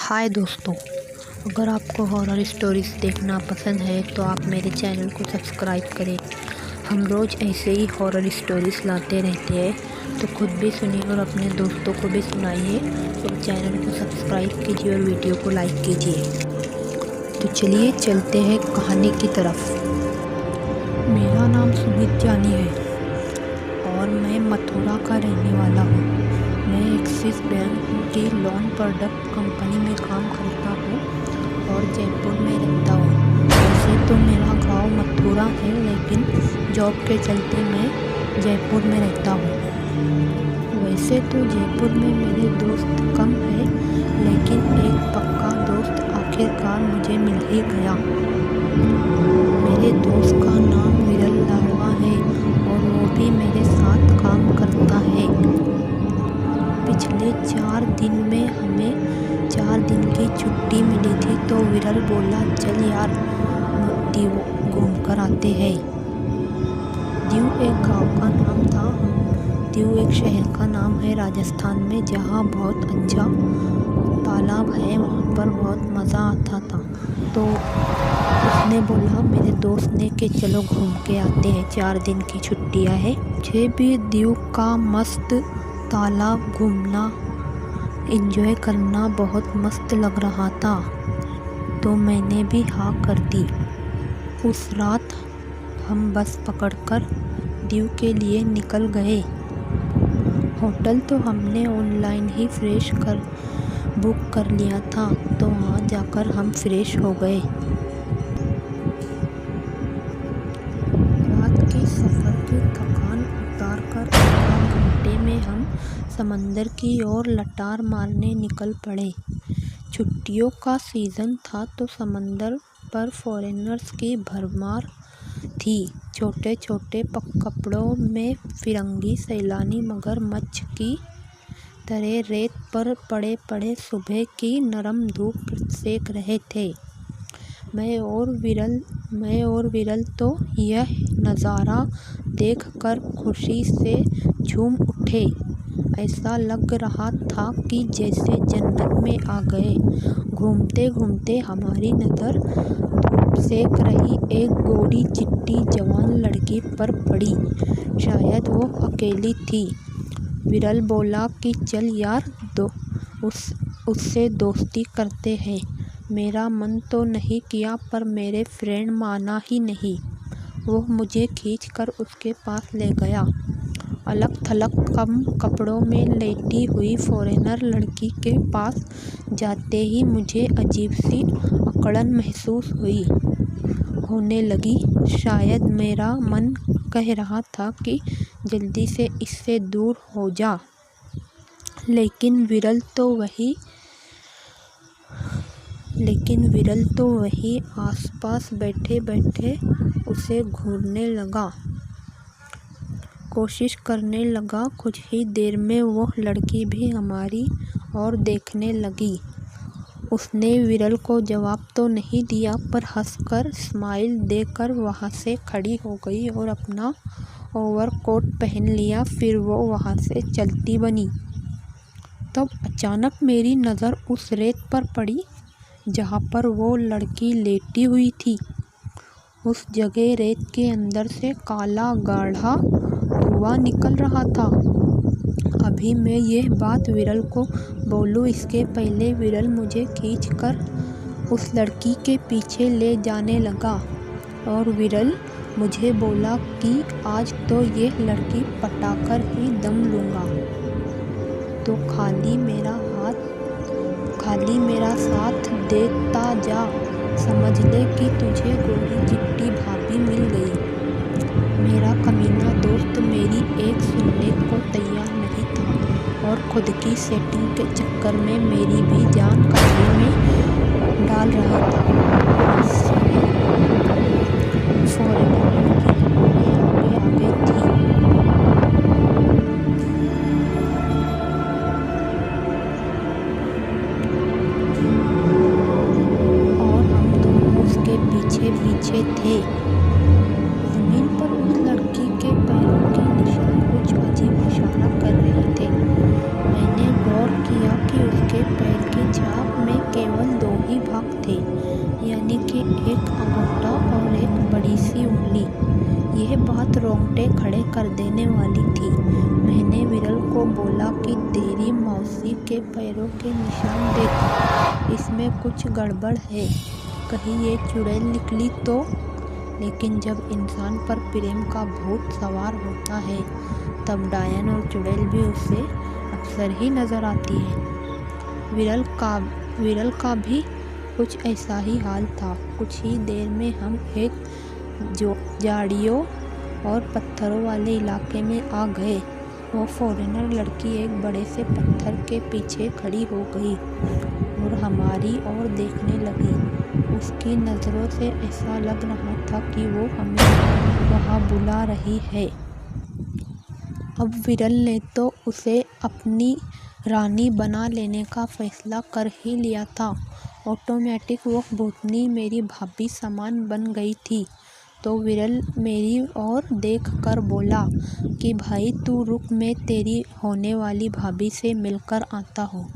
हाय दोस्तों, अगर आपको हॉरर स्टोरीज़ देखना पसंद है तो आप मेरे चैनल को सब्सक्राइब करें। हम रोज़ ऐसे ही हॉरर स्टोरीज़ लाते रहते हैं, तो खुद भी सुनिए और अपने दोस्तों को भी सुनाइए। और चैनल को सब्सक्राइब कीजिए और वीडियो को लाइक कीजिए। तो चलिए चलते हैं कहानी की तरफ। मेरा नाम सुमित जानी है और मैं मथुरा का रहने वाला हूँ। मैं एक्सिस बैंक की लोन प्रोडक्ट कंपनी में काम करता हूँ और जयपुर में रहता हूँ। वैसे तो मेरा गांव मथुरा है, लेकिन जॉब के चलते मैं जयपुर में रहता हूँ। वैसे तो जयपुर में मेरे दोस्त कम है, लेकिन एक पक्का दोस्त आखिरकार मुझे मिल ही गया। मेरे दोस्त का नाम विरल लाडवा है और वो भी मेरे साथ काम करता है। पिछले 4 दिन में हमें 4 दिन की छुट्टी मिली थी, तो विरल बोला, चल यार दीव घूम कर आते हैं। दीव एक गांव का नाम था। दीव एक शहर का नाम है राजस्थान में, जहां बहुत अच्छा तालाब है। वहां पर बहुत मज़ा आता था। तो उसने बोला, मेरे दोस्त ने, कि चलो घूम के आते हैं, 4 दिन की छुट्टियां है। मुझे भी दीव का मस्त तालाब घूमना, एंजॉय करना बहुत मस्त लग रहा था, तो मैंने भी हाँ कर दी। उस रात हम बस पकड़कर दीव के लिए निकल गए। होटल तो हमने ऑनलाइन ही बुक कर लिया था, तो वहाँ जाकर हम फ्रेश हो गए। रात के सफ़र की थकान उतार कर आधा घंटे में हम समंदर की ओर लटार मारने निकल पड़े। छुट्टियों का सीज़न था, तो समंदर पर फॉरेनर्स की भरमार थी। छोटे छोटे कपड़ों में फिरंगी सैलानी मगरमच्छ की तरह रेत पर पड़े पड़े सुबह की नरम धूप सेक रहे थे। मैं और विरल तो यह नज़ारा देखकर खुशी से झूम उठे। ऐसा लग रहा था कि जैसे जन्नत में आ गए। घूमते घूमते हमारी नज़र धूप सेक रही एक गोरी चिट्टी जवान लड़की पर पड़ी। शायद वो अकेली थी। विरल बोला कि चल यार उससे दोस्ती करते हैं। मेरा मन तो नहीं किया, पर मेरे फ्रेंड माना ही नहीं। वो मुझे खींचकर उसके पास ले गया। अलग थलग कम कपड़ों में लेटी हुई फॉरेनर लड़की के पास जाते ही मुझे अजीब सी अकड़न महसूस होने लगी। शायद मेरा मन कह रहा था कि जल्दी से इससे दूर हो जा, लेकिन विरल तो वही आसपास बैठे बैठे उसे घूरने लगा, कोशिश करने लगा। कुछ ही देर में वो लड़की भी हमारी ओर देखने लगी। उसने विरल को जवाब तो नहीं दिया, पर हंसकर स्माइल देकर वहाँ से खड़ी हो गई और अपना ओवरकोट पहन लिया। फिर वो वहाँ से चलती बनी। तब अचानक मेरी नज़र उस रेत पर पड़ी जहाँ पर वो लड़की लेटी हुई थी। उस जगह रेत के अंदर से काला गाढ़ा धुआं निकल रहा था। अभी मैं यह बात विरल को बोलूं, इसके पहले विरल मुझे खींचकर उस लड़की के पीछे ले जाने लगा और विरल मुझे बोला कि आज तो ये लड़की पटाकर ही दम लूँगा, तो खाली मेरा साथ देता जा। समझ ले कि तुझे गोरी चिट्टी भाभी मिल गई। मेरा कमीना दोस्त मेरी एक सुनने को तैयार नहीं था और खुद की सेटिंग के चक्कर में मेरी भी जान खतरे में डाल रहा था। फॉरेनर लड़की आगे थी। और हम दोनों उसके पीछे पीछे थे। जमीन पर उस लड़की के पैरों के निशान कुछ अजीब इशारा कर रहे थे। मैंने गौर किया कि उसके पैर की छाप में केवल रोंगटे खड़े कर देने वाली थी। मैंने विरल को बोला कि तेरी मौसी के पैरों के निशान देख, इसमें कुछ गड़बड़ है, कहीं ये चुड़ैल निकली तो। लेकिन जब इंसान पर प्रेम का भूत सवार होता है तब डायन और चुड़ैल भी उसे अक्सर ही नजर आती है। विरल का भी कुछ ऐसा ही हाल था। कुछ ही देर में हम एक झाड़ियों और पत्थरों वाले इलाके में आ गए। वो फॉरेनर लड़की एक बड़े से पत्थर के पीछे खड़ी हो गई और हमारी ओर देखने लगी। उसकी नज़रों से ऐसा लग रहा था कि वो हमें वहाँ बुला रही है। अब विरल ने तो उसे अपनी रानी बना लेने का फैसला कर ही लिया था। ऑटोमेटिक वो भूतनी मेरी भाभी समान बन गई थी। तो विरल मेरी ओर देख कर बोला कि भाई तू रुक, मैं तेरी होने वाली भाभी से मिलकर आता हूँ।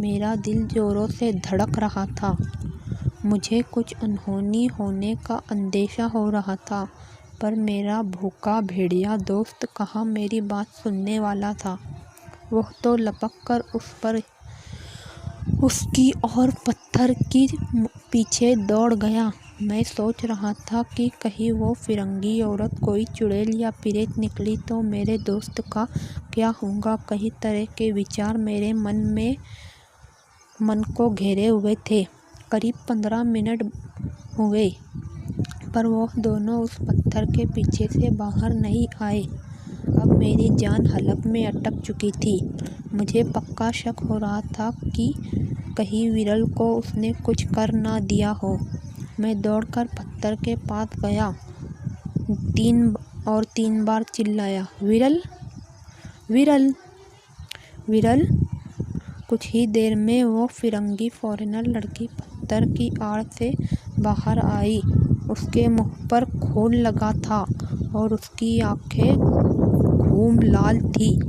मेरा दिल जोरों से धड़क रहा था। मुझे कुछ अनहोनी होने का अंदेशा हो रहा था, पर मेरा भूखा भेड़िया दोस्त कहाँ मेरी बात सुनने वाला था। वह तो लपक कर उसकी और पत्थर की पीछे दौड़ गया। मैं सोच रहा था कि कहीं वो फिरंगी औरत कोई चुड़ैल या प्रेत निकली तो मेरे दोस्त का क्या होगा। कई तरह के विचार मेरे मन को घेरे हुए थे। करीब 15 मिनट हुए पर वो दोनों उस पत्थर के पीछे से बाहर नहीं आए। अब मेरी जान हलक में अटक चुकी थी। मुझे पक्का शक हो रहा था कि कहीं विरल को उसने कुछ कर ना दिया हो। मैं दौड़कर पत्थर के पास गया, 3 बार चिल्लाया, विरल, विरल, विरल। कुछ ही देर में वो फिरंगी फॉरेनर लड़की पत्थर की आड़ से बाहर आई। उसके मुंह पर खून लगा था और उसकी आंखें घूम लाल थी।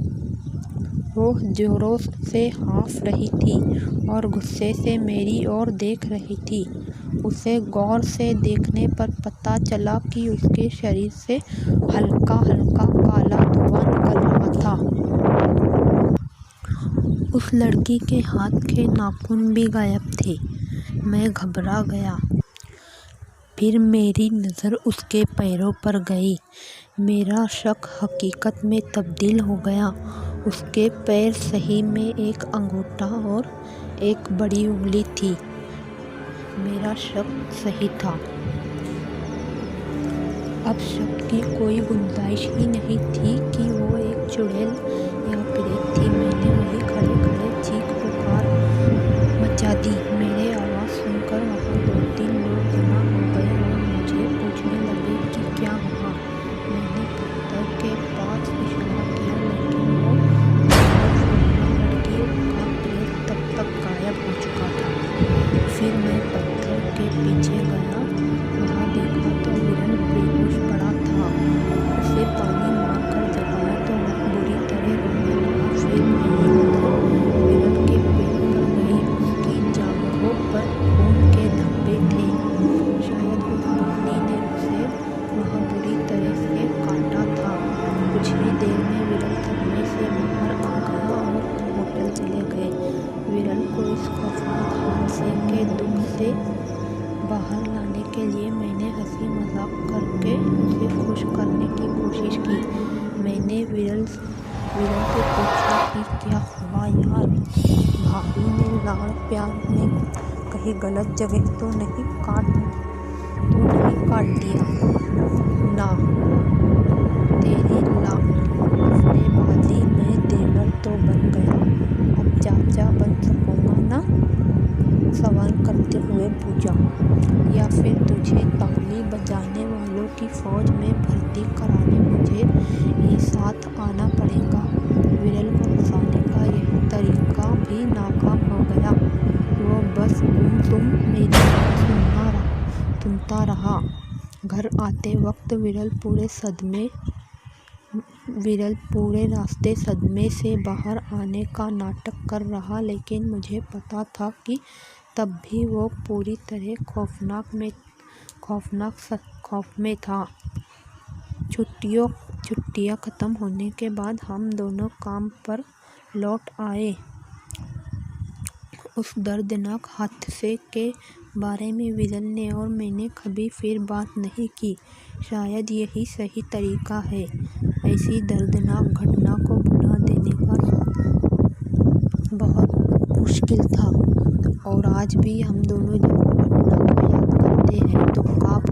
वो जोरों से हाँफ रही थी और गुस्से से मेरी ओर देख रही थी। उसे गौर से देखने पर पता चला कि उसके शरीर से हल्का हल्का काला धुआं निकल रहा था। उस लड़की के हाथ के नाखून भी गायब थे। मैं घबरा गया। फिर मेरी नज़र उसके पैरों पर गई। मेरा शक हकीकत में तब्दील हो गया। उसके पैर सही में एक अंगूठा और एक बड़ी उंगली थी। मेरा शक सही था। अब शक की कोई गुंजाइश ही नहीं थी कि वो एक चुड़ैल या प्रेत थी। मैंने वही खड़े खड़े चीख पुकार मचा दी। मेरे आवाज़ सुनकर वहाँ 2-3 लोग जमा हो गए और मुझे पूछने लगे कि क्या हुआ। मैंने पत्थर के पास इशारा किया, लेकिन वो लड़की का प्रेत तब तक गायब हो चुका था। फिर मैं पत्थर के पीछे गया। वहाँ देखा तो विरल बेहोश पड़ा था। उसे पानी मारकर जगाया तो वह बुरी तरह रोने लगा। फिर मेरी नज़र विरल के पेट पर गई। उसकी जांघों पर खून के धब्बे थे। शायद उस भूतनी ने उसे वहाँ बुरी तरह से काटा था। कुछ ही देर में विरल थकने से बाहर आ गया और हम होटल चले गए। विरल को इस खौफनाक हादसे के दुख से बाहर लाने के लिए मैंने हंसी मजाक करके उसे खुश करने की कोशिश की। मैंने विरल से पूछा कि क्या हुआ यार, भाभी ने लाड़ प्यार में कहीं गलत जगह तो नहीं काट दिया ना। तेरी लाफड़ेबाजी में देवर तो बन गया, अब चाचा बन सकूंगा ना? सवाल करते हुए पूछा। या फिर तुझे ताली बजाने वालों की फौज में भर्ती कराने मुझे ही साथ आना पड़ेगा। विरल को हंसाने का यह तरीका भी नाकाम हो गया। वो बस गुमसुम मेरी बात सुनता रहा। घर आते वक्त विरल पूरे रास्ते सदमे से बाहर आने का नाटक कर रहा, लेकिन मुझे पता था कि तब भी वो पूरी तरह खौफ में था। छुट्टियाँ ख़त्म होने के बाद हम दोनों काम पर लौट आए। उस दर्दनाक हादसे के बारे में विजल ने और मैंने कभी फिर बात नहीं की। शायद यही सही तरीका है। ऐसी दर्दनाक घटना को भुला देने का बहुत मुश्किल था और आज भी हम दोनों जब वो घटना को याद करते हैं तो काँप